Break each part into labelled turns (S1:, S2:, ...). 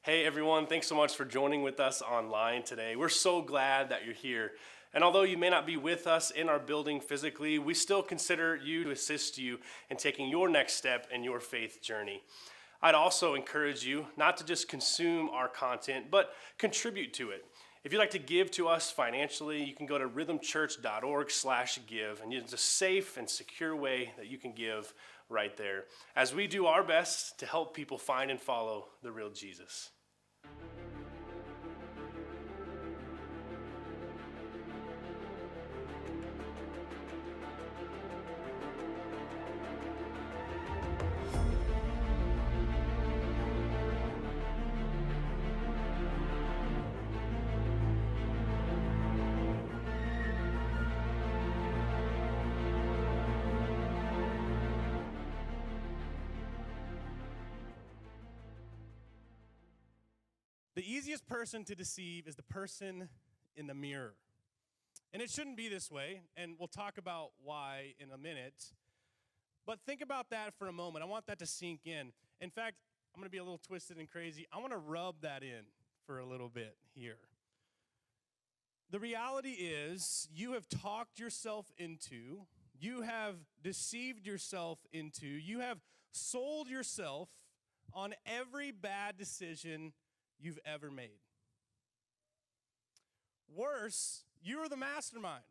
S1: Hey everyone, thanks so much for joining with us online today. We're so glad that you're here. And although you may not be with us in our building physically, we still consider you to assist you in taking your next step in your faith journey. I'd also encourage you not to just consume our content, but contribute to it. If you'd like to give to us financially, you can go to rhythmchurch.org/give, and it's a safe and secure way that you can give right there, as we do our best to help people find and follow the real Jesus.
S2: The easiest person to deceive is the person in the mirror. And it shouldn't be this way, and we'll talk about why in a minute. But think about that for a moment. I want that to sink in. In fact, I'm going to be a little twisted and crazy. I want to rub that in for a little bit here. The reality is, you have talked yourself into, you have deceived yourself into, you have sold yourself on every bad decision you've ever made. Worse, you're the mastermind.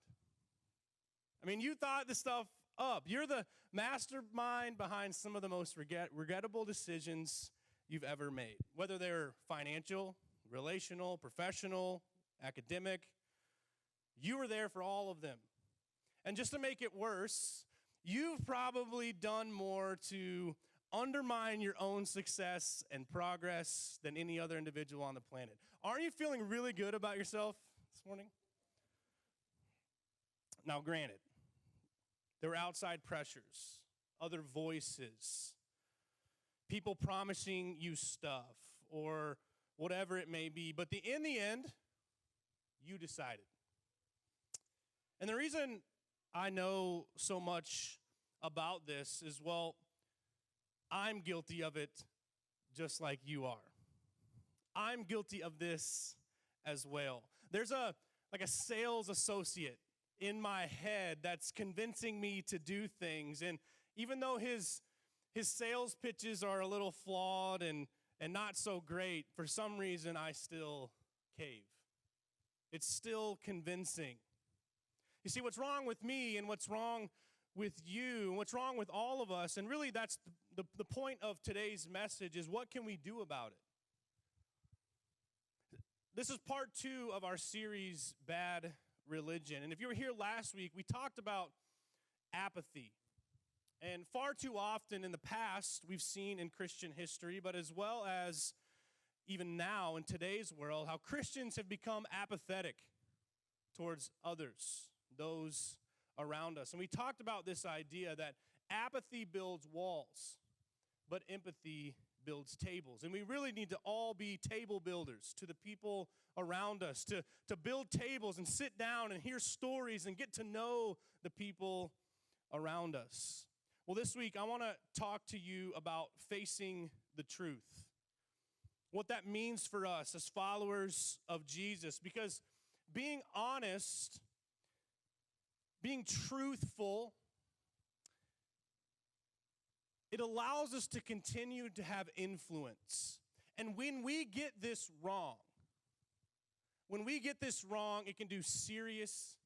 S2: I mean, you thought this stuff up. You're the mastermind behind some of the most regrettable decisions you've ever made, whether they're financial, relational, professional, academic. You were there for all of them. And just to make it worse, you've probably done more to undermine your own success and progress than any other individual on the planet. Aren't you feeling really good about yourself this morning? Now, granted, there were outside pressures, other voices, people promising you stuff, or whatever it may be. But in the end, you decided. And the reason I know so much about this is, well, I'm guilty of it just like you are. I'm guilty of this as well. There's a sales associate in my head that's convincing me to do things. And even though his sales pitches are a little flawed and not so great, for some reason I still cave. It's still convincing. You see, what's wrong with me and what's wrong with you, and what's wrong with all of us, and really that's the point of today's message, is what can we do about it? This is part 2 of our series, Bad Religion. And if you were here last week, we talked about apathy. And far too often in the past, we've seen in Christian history, but as well as even now in today's world, how Christians have become apathetic towards others, those around us. And we talked about this idea that apathy builds walls, but empathy builds tables. And we really need to all be table builders to the people around us, to build tables and sit down and hear stories and get to know the people around us. Well, this week I want to talk to you about facing the truth, what that means for us as followers of Jesus, because being honest, being truthful, it allows us to continue to have influence. And when we get this wrong, it can do serious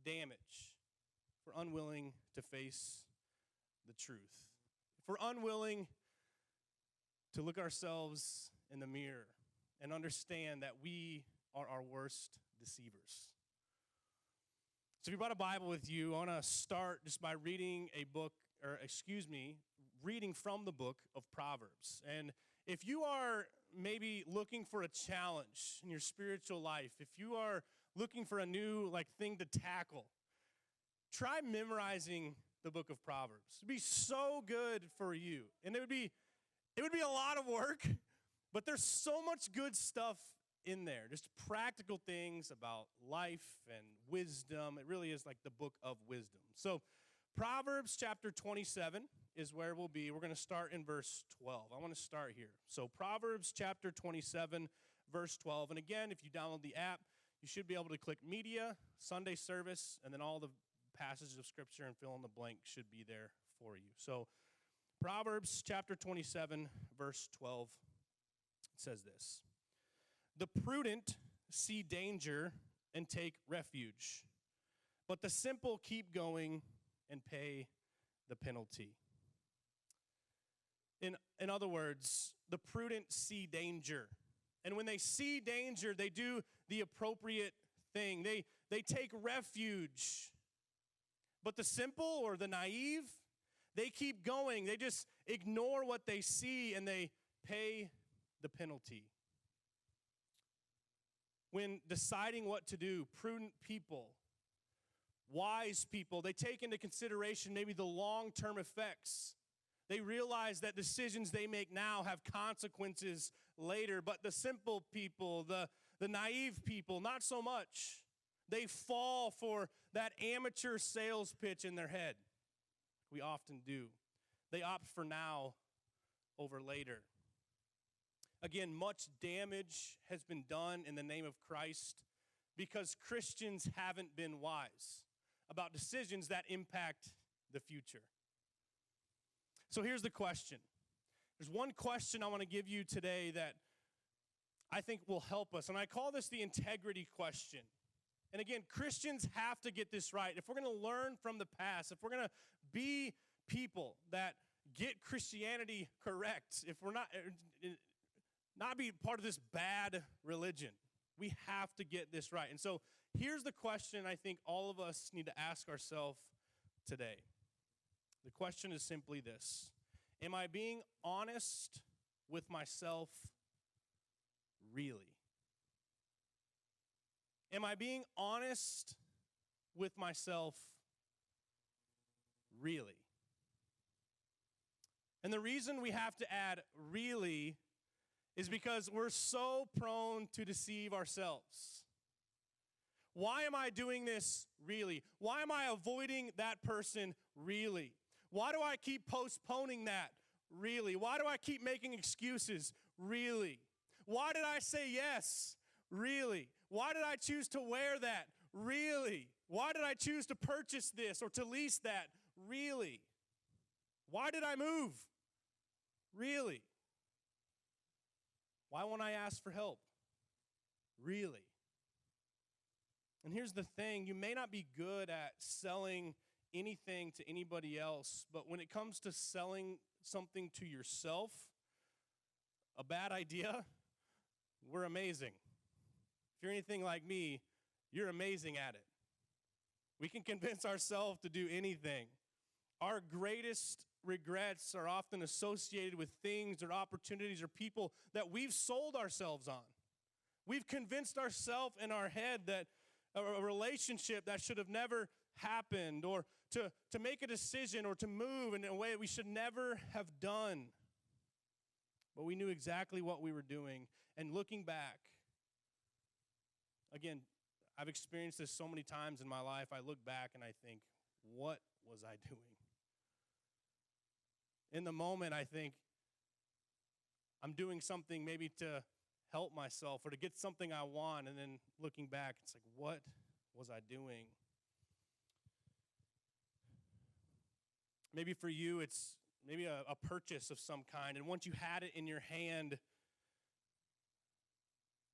S2: damage if we're unwilling to face the truth. If we're unwilling to look ourselves in the mirror and understand that we are our worst deceivers. So if you brought a Bible with you, I want to start just by reading reading from the book of Proverbs. And if you are maybe looking for a challenge in your spiritual life, if you are looking for a new thing to tackle, try memorizing the book of Proverbs. It'd be so good for you. And it would be a lot of work, but there's so much good stuff in there, just practical things about life and wisdom. It really is like the book of wisdom. So Proverbs chapter 27, is where we'll be. We're going to start in verse 12. I want to start here. So Proverbs chapter 27, verse 12. And again, if you download the app, you should be able to click Media, Sunday Service, and then all the passages of Scripture and fill in the blank should be there for you. So Proverbs chapter 27, verse 12, it says this: "The prudent see danger and take refuge, but the simple keep going and pay the penalty." In other words, the prudent see danger. And when they see danger, they do the appropriate thing. They take refuge. But the simple or the naive, they keep going. They just ignore what they see and they pay the penalty. When deciding what to do, prudent people, wise people, they take into consideration maybe the long-term effects. They realize that decisions they make now have consequences later. But the simple people, the naive people, not so much. They fall for that amateur sales pitch in their head. We often do. They opt for now over later. Again, much damage has been done in the name of Christ because Christians haven't been wise about decisions that impact the future. So here's the question. There's one question I want to give you today that I think will help us, and I call this the integrity question. And again, Christians have to get this right. If we're going to learn from the past, if we're going to be people that get Christianity correct, if we're not be part of this bad religion, we have to get this right. And so here's the question I think all of us need to ask ourselves today. The question is simply this: am I being honest with myself really? Am I being honest with myself really? And the reason we have to add really is because we're so prone to deceive ourselves. Why am I doing this really? Why am I avoiding that person really? Why do I keep postponing that really? Why do I keep making excuses really? Why did I say yes really? Why did I choose to wear that really? Why did I choose to purchase this or to lease that really? Why did I move really? Why won't I ask for help really? And here's the thing: you may not be good at selling anything to anybody else, but when it comes to selling something to yourself, a bad idea, we're amazing. If you're anything like me, you're amazing at it. We can convince ourselves to do anything. Our greatest regrets are often associated with things or opportunities or people that we've sold ourselves on. We've convinced ourselves in our head that a relationship that should have never happened, or to make a decision or to move in a way we should never have done. But we knew exactly what we were doing. And looking back, again, I've experienced this so many times in my life. I look back and I think, what was I doing? In the moment, I think I'm doing something maybe to help myself or to get something I want. And then looking back, it's like, what was I doing? Maybe for you, it's maybe a purchase of some kind. And once you had it in your hand,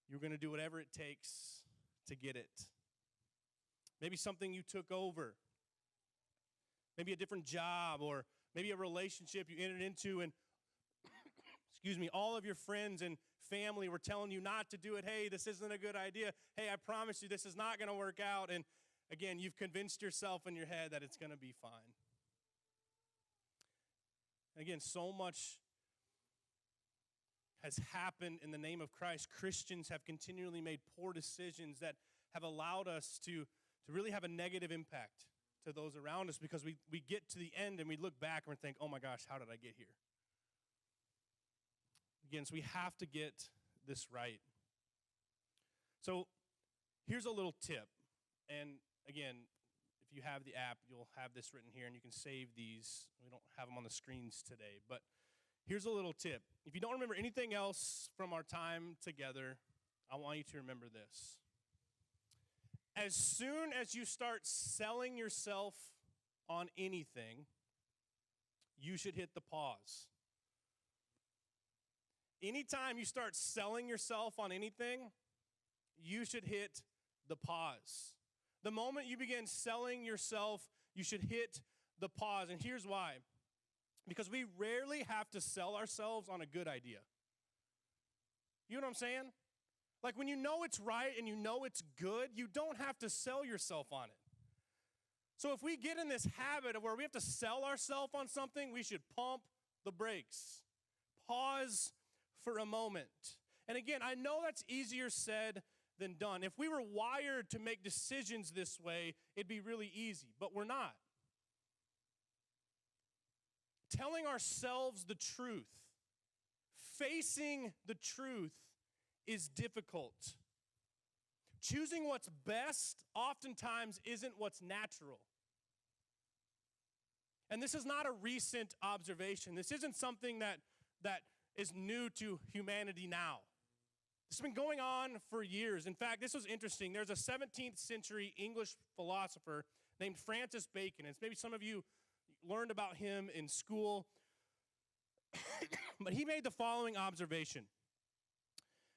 S2: you're going to do whatever it takes to get it. Maybe something you took over. Maybe a different job, or maybe a relationship you entered into and, all of your friends and family were telling you not to do it. Hey, this isn't a good idea. Hey, I promise you this is not going to work out. And again, you've convinced yourself in your head that it's going to be fine. Again, so much has happened in the name of Christ. Christians have continually made poor decisions that have allowed us to really have a negative impact to those around us, because we get to the end and we look back and we think, oh my gosh, how did I get here? Again, so we have to get this right. So here's a little tip. And again, if if you have the app, you'll have this written here, and you can save these. We don't have them on the screens today, but here's a little tip. If you don't remember anything else from our time together, I want you to remember this. As soon as you start selling yourself on anything, you should hit the pause. Anytime you start selling yourself on anything, you should hit the pause. The moment you begin selling yourself, you should hit the pause. And here's why. Because we rarely have to sell ourselves on a good idea. You know what I'm saying? Like when you know it's right and you know it's good, you don't have to sell yourself on it. So if we get in this habit of where we have to sell ourselves on something, we should pump the brakes. Pause for a moment. And again, I know that's easier said than done. If we were wired to make decisions this way, it'd be really easy, but we're not. Telling ourselves the truth, facing the truth is difficult. Choosing what's best oftentimes isn't what's natural. And this is not a recent observation. This isn't something that is new to humanity now. This has been going on for years. In fact, this was interesting. There's a 17th century English philosopher named Francis Bacon. And maybe some of you learned about him in school. But he made the following observation.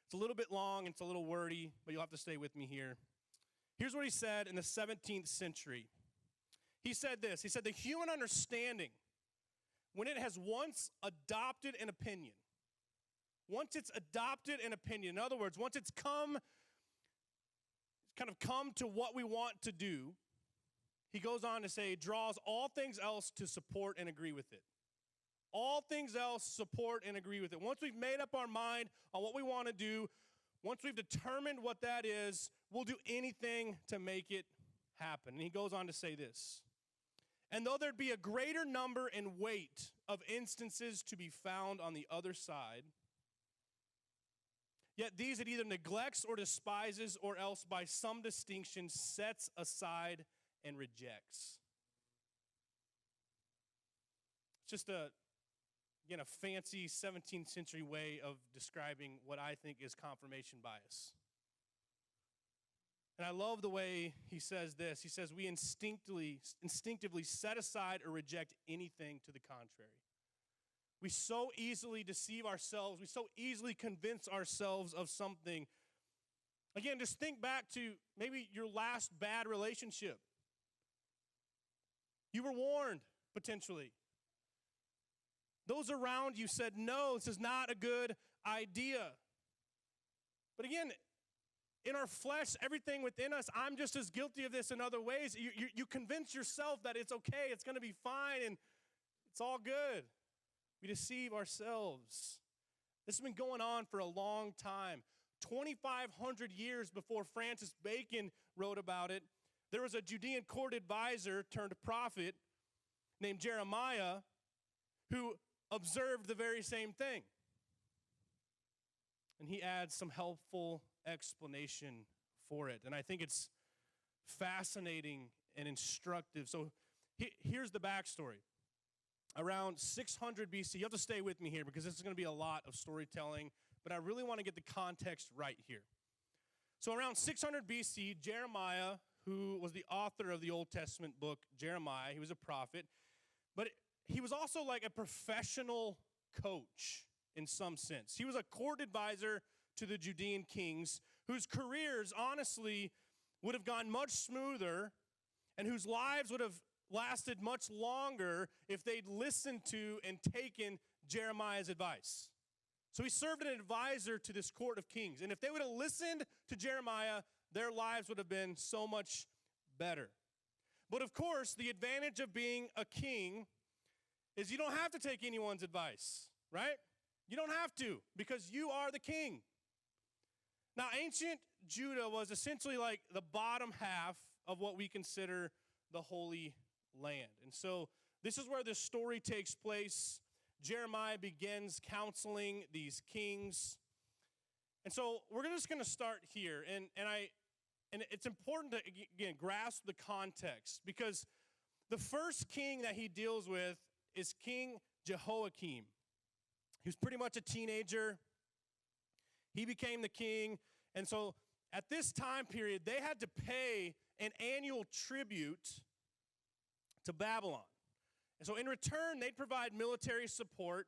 S2: It's a little bit long, it's a little wordy, but you'll have to stay with me here. Here's what he said in the 17th century. He said this. He said, the human understanding, when it has once adopted an opinion, in other words, once it's come to what we want to do, he goes on to say, draws all things else to support and agree with it. All things else support and agree with it. Once we've made up our mind on what we want to do, once we've determined what that is, we'll do anything to make it happen. And he goes on to say this. And though there'd be a greater number and weight of instances to be found on the other side, yet these it either neglects or despises, or else by some distinction sets aside and rejects. It's just a fancy 17th century way of describing what I think is confirmation bias. And I love the way he says this. He says, we instinctively set aside or reject anything to the contrary. We so easily deceive ourselves. We so easily convince ourselves of something. Again, just think back to maybe your last bad relationship. You were warned, potentially. Those around you said, no, this is not a good idea. But again, in our flesh, everything within us, I'm just as guilty of this in other ways. You convince yourself that it's okay, it's going to be fine, and it's all good. We deceive ourselves. This has been going on for a long time. 2,500 years before Francis Bacon wrote about it, there was a Judean court advisor turned prophet named Jeremiah who observed the very same thing. And he adds some helpful explanation for it. And I think it's fascinating and instructive. So here's the backstory. Around 600 BC, you have to stay with me here because this is going to be a lot of storytelling, but I really want to get the context right here. So around 600 BC, Jeremiah, who was the author of the Old Testament book, Jeremiah, he was a prophet, but he was also like a professional coach in some sense. He was a court advisor to the Judean kings whose careers, honestly, would have gone much smoother and whose lives would have lasted much longer if they'd listened to and taken Jeremiah's advice. So he served as an advisor to this court of kings. And if they would have listened to Jeremiah, their lives would have been so much better. But of course, the advantage of being a king is you don't have to take anyone's advice, right? You don't have to because you are the king. Now, ancient Judah was essentially like the bottom half of what we consider the Holy Land. And so this is where this story takes place. Jeremiah begins counseling these kings. And so we're just going to start here. And And it's important to, again, grasp the context, because the first king that he deals with is King Jehoiakim. He was pretty much a teenager. He became the king. And so at this time period, they had to pay an annual tribute to Babylon. And so in return, they'd provide military support,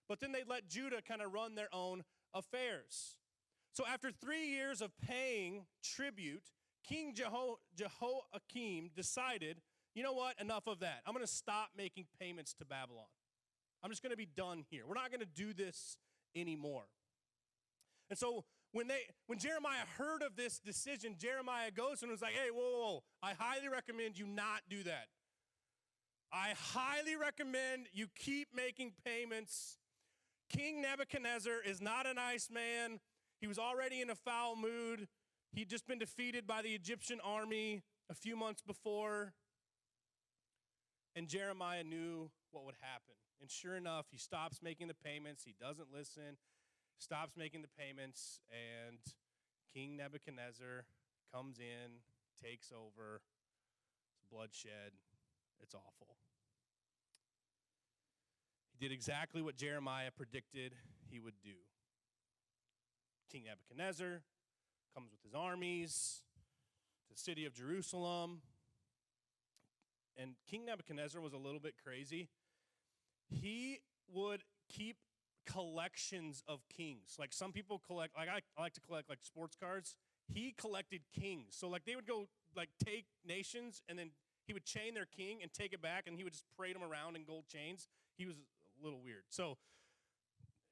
S2: but then they'd let Judah kind of run their own affairs. So after 3 years of paying tribute, King Jehoiakim decided, you know what, enough of that. I'm going to stop making payments to Babylon. I'm just going to be done here. We're not going to do this anymore. And so when Jeremiah heard of this decision, Jeremiah goes and was like, hey, whoa, I highly recommend you not do that. I highly recommend you keep making payments. King Nebuchadnezzar is not a nice man. He was already in a foul mood. He'd just been defeated by the Egyptian army a few months before. And Jeremiah knew what would happen. And sure enough, he stops making the payments. He doesn't listen, stops making the payments, and King Nebuchadnezzar comes in, takes over. It's bloodshed. It's awful. He did exactly what Jeremiah predicted he would do. King Nebuchadnezzar comes with his armies to the city of Jerusalem. And King Nebuchadnezzar was a little bit crazy. He would keep collections of kings. Like some people collect, like I like to collect like sports cards. He collected kings. So like they would go like take nations, and then he would chain their king and take it back, and he would just parade them around in gold chains. He was a little weird. So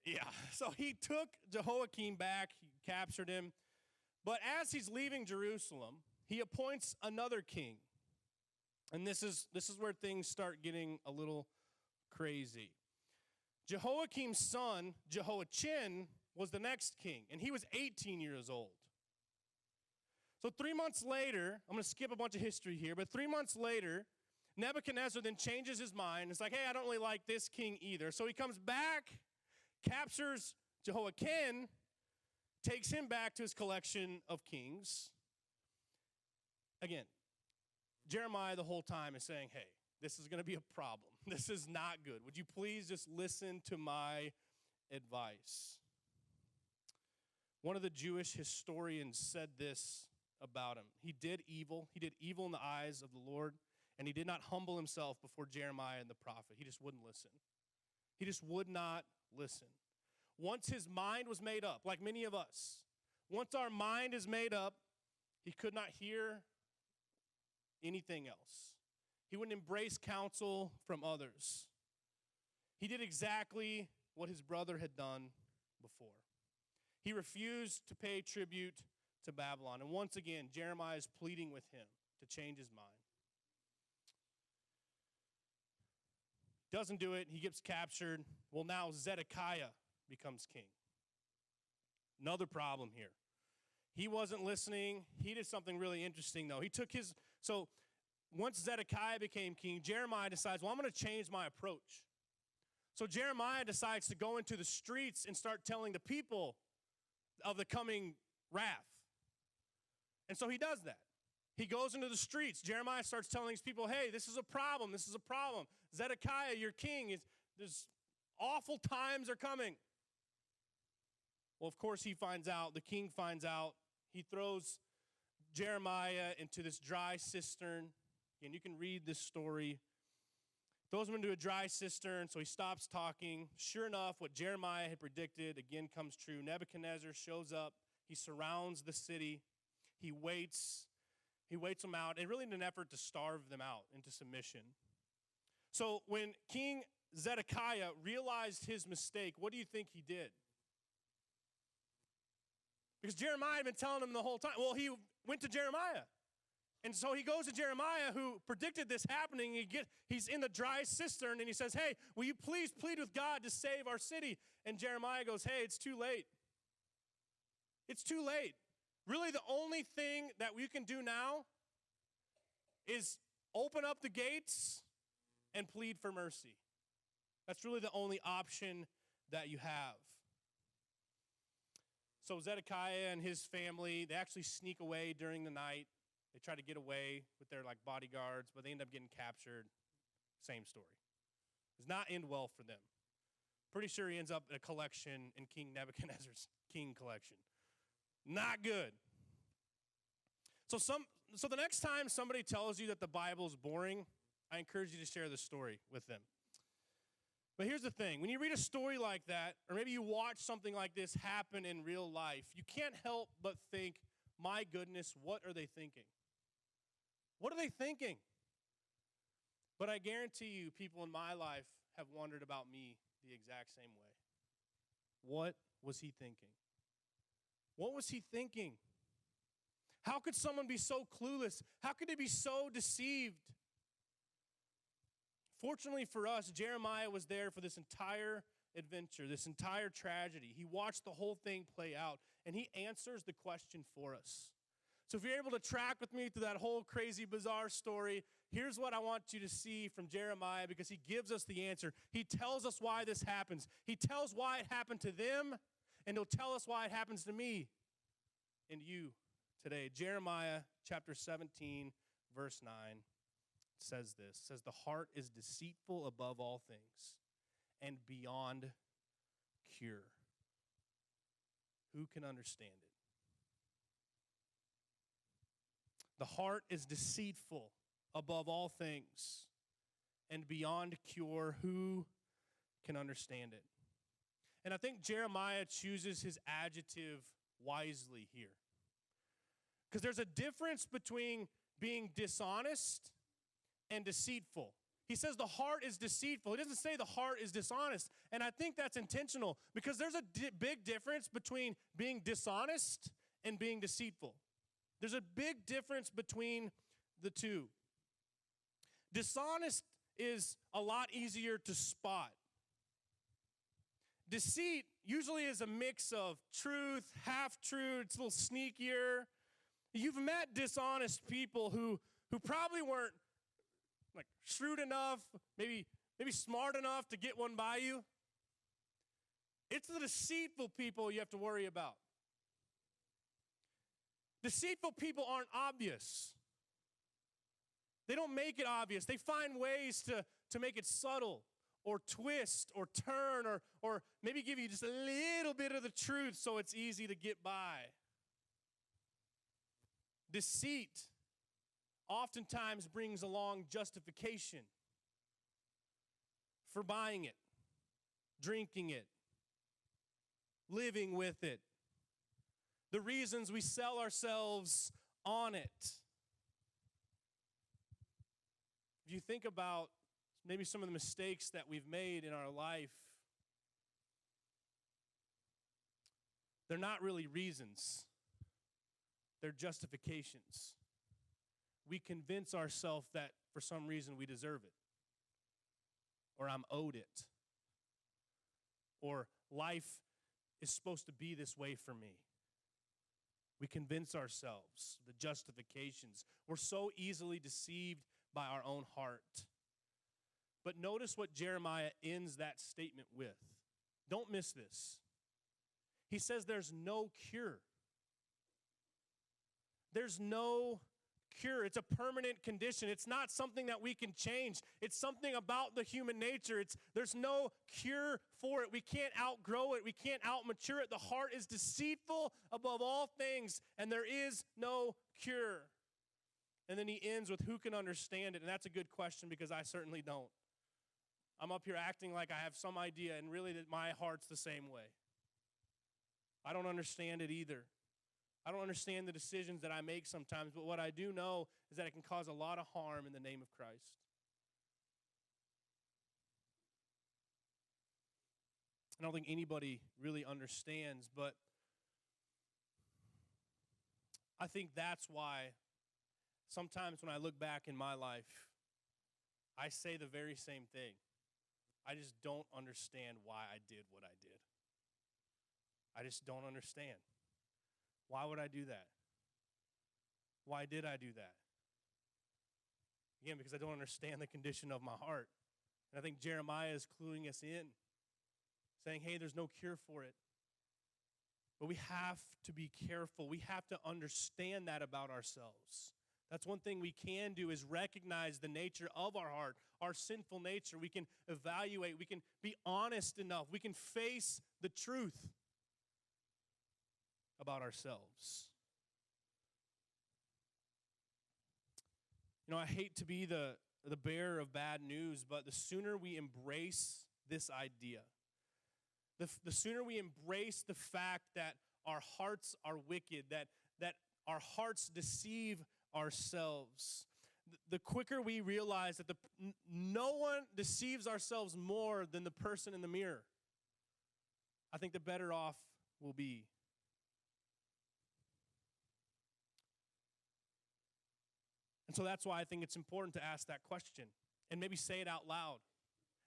S2: yeah, so he took Jehoiakim back, he captured him. But as he's leaving Jerusalem, he appoints another king. And this is where things start getting a little crazy. Jehoiakim's son, Jehoiachin, was the next king, and he was 18 years old. So 3 months later, I'm going to skip a bunch of history here, but 3 months later, Nebuchadnezzar then changes his mind. It's like, hey, I don't really like this king either. So he comes back, captures Jehoiachin, takes him back to his collection of kings. Again, Jeremiah the whole time is saying, hey, this is going to be a problem. This is not good. Would you please just listen to my advice? One of the Jewish historians said this about him. He did evil. He did evil in the eyes of the Lord, and he did not humble himself before Jeremiah and the prophet. He just wouldn't listen. He just would not listen. Once his mind was made up, like many of us, once our mind is made up, he could not hear anything else. He wouldn't embrace counsel from others. He did exactly what his brother had done before. He refused to pay tribute to Babylon. And once again, Jeremiah is pleading with him to change his mind. Doesn't do it. He gets captured. Well, now Zedekiah becomes king. Another problem here. He wasn't listening. He did something really interesting, though. So once Zedekiah became king, Jeremiah decides, well, I'm going to change my approach. So Jeremiah decides to go into the streets and start telling the people of the coming wrath. And so he does that. He goes into the streets. Jeremiah starts telling these people, hey, this is a problem. This is a problem. Zedekiah, your king, there's awful times are coming. Well, of course, he finds out. The king finds out. He throws Jeremiah into this dry cistern. And you can read this story. Throws him into a dry cistern, so he stops talking. Sure enough, what Jeremiah had predicted again comes true. Nebuchadnezzar shows up. He surrounds the city. He waits them out, and really in an effort to starve them out into submission. So when King Zedekiah realized his mistake, what do you think he did? Because Jeremiah had been telling him the whole time. Well, he went to Jeremiah. And so he goes to Jeremiah, who predicted this happening. He's in the dry cistern, and he says, hey, will you please plead with God to save our city? And Jeremiah goes, hey, it's too late. It's too late. Really, the only thing that we can do now is open up the gates and plead for mercy. That's really the only option that you have. So Zedekiah and his family, they actually sneak away during the night. They try to get away with their bodyguards, but they end up getting captured. Same story. Does not end well for them. Pretty sure he ends up in a collection in King Nebuchadnezzar's king collection. Not good. So the next time somebody tells you that the Bible is boring, I encourage you to share the story with them. But here's the thing. When you read a story like that, or maybe you watch something like this happen in real life, you can't help but think, my goodness, what are they thinking? What are they thinking? But I guarantee you, people in my life have wondered about me the exact same way. What was he thinking? What was he thinking? How could someone be so clueless? How could they be so deceived? Fortunately for us, Jeremiah was there for this entire adventure, this entire tragedy. He watched the whole thing play out, and he answers the question for us. So if you're able to track with me through that whole crazy, bizarre story, here's what I want you to see from Jeremiah, because he gives us the answer. He tells us why this happens. He tells why it happened to them, and he'll tell us why it happens to me and you today. Jeremiah chapter 17, verse 9 says this. It says, the heart is deceitful above all things and beyond cure. Who can understand it? The heart is deceitful above all things and beyond cure. Who can understand it? And I think Jeremiah chooses his adjective wisely here. Because there's a difference between being dishonest and deceitful. He says the heart is deceitful. He doesn't say the heart is dishonest. And I think that's intentional, because there's a big difference between being dishonest and being deceitful. There's a big difference between the two. Dishonest is a lot easier to spot. Deceit usually is a mix of truth, half-truth, it's a little sneakier. You've met dishonest people who probably weren't shrewd enough, maybe smart enough to get one by you. It's the deceitful people you have to worry about. Deceitful people aren't obvious. They don't make it obvious. They find ways to make it subtle or twist or turn or maybe give you just a little bit of the truth so it's easy to get by. Deceit oftentimes brings along justification for buying it, drinking it, living with it. The reasons we sell ourselves on it. If you think about maybe some of the mistakes that we've made in our life, they're not really reasons. They're justifications. We convince ourselves that for some reason we deserve it, or I'm owed it, or life is supposed to be this way for me. We convince ourselves the justifications. We're so easily deceived by our own heart. But notice what Jeremiah ends that statement with. Don't miss this. He says there's no cure. There's no cure. It's a permanent condition. It's not something that we can change. It's something about the human nature. There's no cure for it. We can't outgrow it. We can't outmature it. The heart is deceitful above all things, and there is no cure. And then he ends with, who can understand it? And that's a good question, because I certainly don't. I'm up here acting like I have some idea, and really that my heart's the same way. I don't understand it either. I don't understand the decisions that I make sometimes, but what I do know is that it can cause a lot of harm in the name of Christ. I don't think anybody really understands, but I think that's why sometimes when I look back in my life, I say the very same thing. I just don't understand why I did what I did. I just don't understand. Why would I do that? Why did I do that? Again, because I don't understand the condition of my heart. And I think Jeremiah is cluing us in, saying, hey, there's no cure for it. But we have to be careful. We have to understand that about ourselves. That's one thing we can do is recognize the nature of our heart, our sinful nature. We can evaluate. We can be honest enough. We can face the truth about ourselves. You know, I hate to be the bearer of bad news, but the sooner we embrace this idea, the sooner we embrace the fact that our hearts are wicked, that our hearts deceive ourselves, the quicker we realize that no one deceives ourselves more than the person in the mirror, I think the better off we'll be. And so that's why I think it's important to ask that question and maybe say it out loud.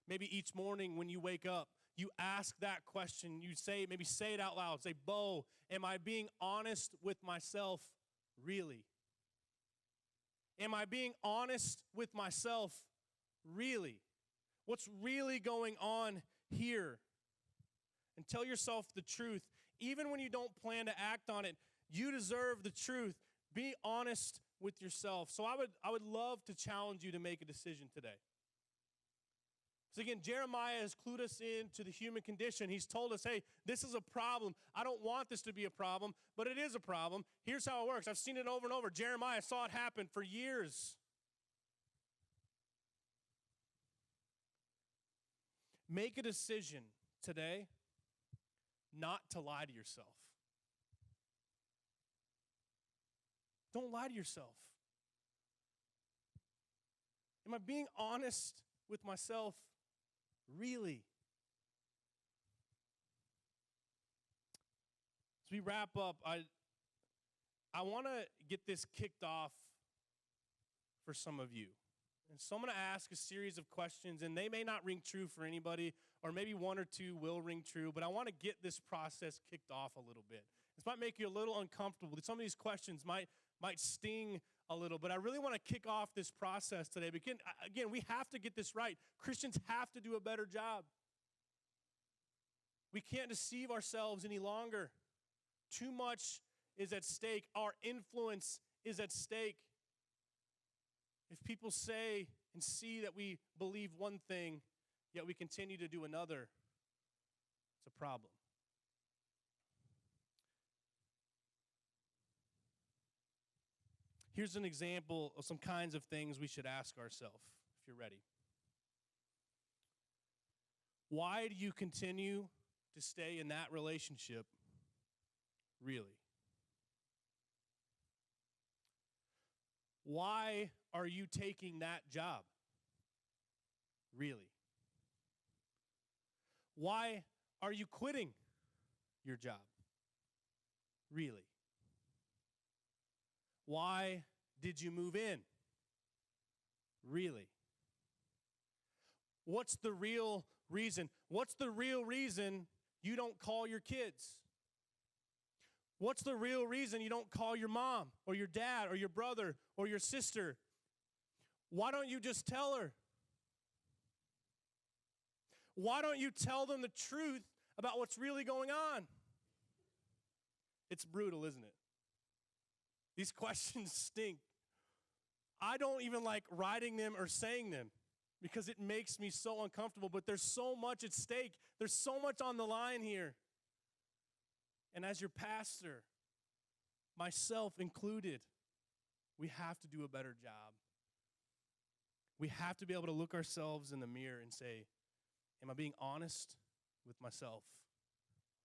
S2: Maybe each morning when you wake up, you ask that question. You maybe say it out loud. Say, Beau, am I being honest with myself really? Am I being honest with myself really? What's really going on here? And tell yourself the truth. Even when you don't plan to act on it, you deserve the truth. Be honest with yourself. So I would love to challenge you to make a decision today. So again, Jeremiah has clued us into the human condition. He's told us, hey, this is a problem. I don't want this to be a problem, but it is a problem. Here's how it works. I've seen it over and over. Jeremiah saw it happen for years. Make a decision today not to lie to yourself. Don't lie to yourself. Am I being honest with myself? Really? As we wrap up, I want to get this kicked off for some of you. And so I'm going to ask a series of questions, and they may not ring true for anybody, or maybe one or two will ring true, but I want to get this process kicked off a little bit. This might make you a little uncomfortable. Some of these questions might sting a little, but I really want to kick off this process today. Because, again, we have to get this right. Christians have to do a better job. We can't deceive ourselves any longer. Too much is at stake. Our influence is at stake. If people say and see that we believe one thing, yet we continue to do another, it's a problem. Here's an example of some kinds of things we should ask ourselves, if you're ready. Why do you continue to stay in that relationship, really? Why are you taking that job, really? Why are you quitting your job, really? Why did you move in? Really? What's the real reason? What's the real reason you don't call your kids? What's the real reason you don't call your mom or your dad or your brother or your sister? Why don't you just tell her? Why don't you tell them the truth about what's really going on? It's brutal, isn't it? These questions stink. I don't even like writing them or saying them because it makes me so uncomfortable, but there's so much at stake. There's so much on the line here. And as your pastor, myself included, we have to do a better job. We have to be able to look ourselves in the mirror and say, am I being honest with myself?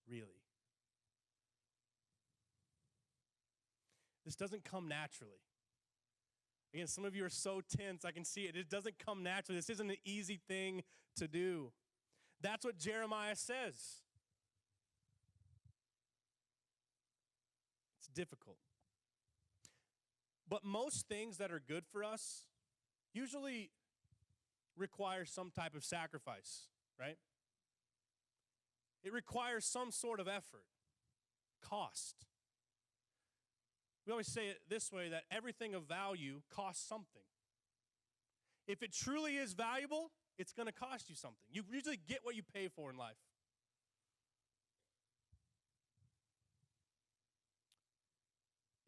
S2: Really? This doesn't come naturally. Again, some of you are so tense, I can see it. It doesn't come naturally. This isn't an easy thing to do. That's what Jeremiah says. It's difficult. But most things that are good for us usually require some type of sacrifice, right? It requires some sort of effort, cost. We always say it this way, that everything of value costs something. If it truly is valuable, it's going to cost you something. You usually get what you pay for in life.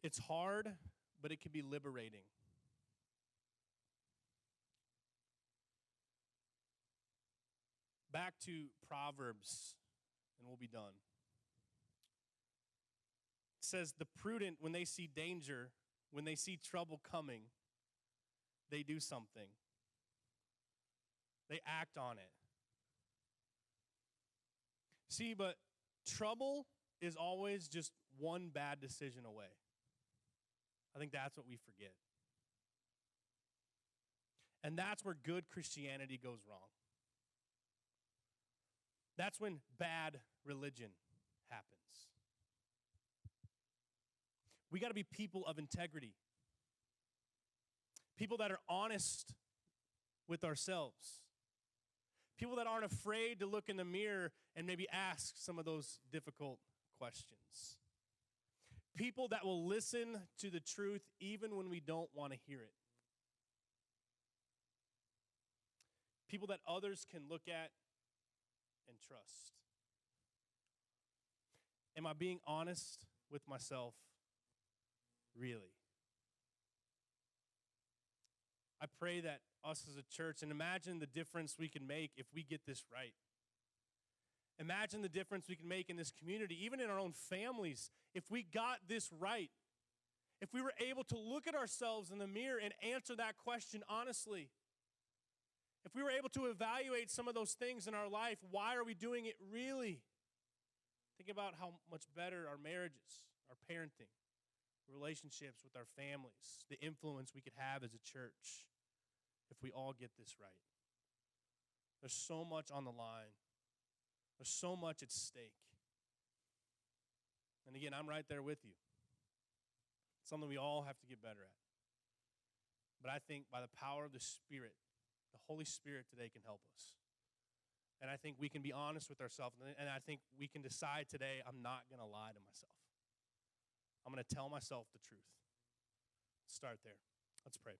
S2: It's hard, but it can be liberating. Back to Proverbs, and we'll be done. It says, the prudent, when they see danger, when they see trouble coming, they do something. They act on it. See, but trouble is always just one bad decision away. I think that's what we forget. And that's where good Christianity goes wrong. That's when bad religion happens. We got to be people of integrity. People that are honest with ourselves. People that aren't afraid to look in the mirror and maybe ask some of those difficult questions. People that will listen to the truth even when we don't want to hear it. People that others can look at and trust. Am I being honest with myself? Really? I pray that us as a church, and imagine the difference we can make if we get this right. Imagine the difference we can make in this community, even in our own families, if we got this right. If we were able to look at ourselves in the mirror and answer that question honestly. If we were able to evaluate some of those things in our life, why are we doing it really? Think about how much better our marriages, our parenting, relationships with our families, the influence we could have as a church if we all get this right. There's so much on the line. There's so much at stake. And again, I'm right there with you. It's something we all have to get better at. But I think by the power of the Spirit, the Holy Spirit today can help us. And I think we can be honest with ourselves. And I think we can decide today, I'm not going to lie to myself. I'm going to tell myself the truth. Start there. Let's pray.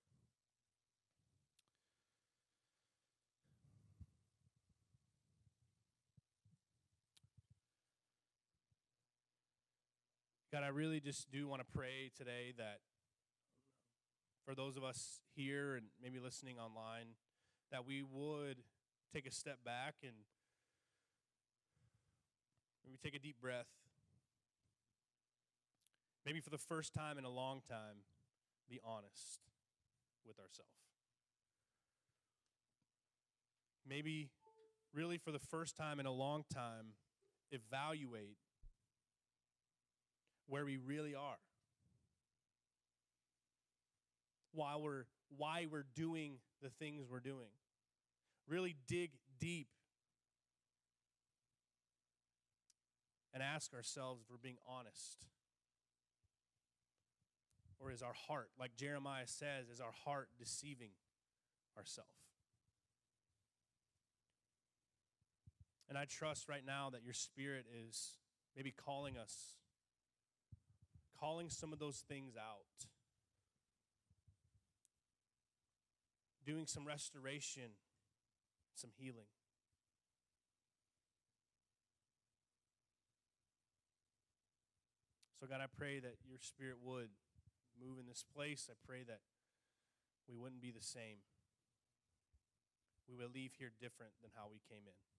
S2: God, I really just do want to pray today that for those of us here and maybe listening online, that we would take a step back and maybe take a deep breath. Maybe for the first time in a long time, be honest with ourselves. Maybe really for the first time in a long time, evaluate where we really are. Why we're doing the things we're doing. Really dig deep and ask ourselves if we're being honest. Or is our heart, like Jeremiah says, is our heart deceiving ourselves? And I trust right now that your Spirit is maybe calling us, calling some of those things out, doing some restoration, some healing. So God, I pray that your Spirit would move in this place. I pray that we wouldn't be the same. We would leave here different than how we came in.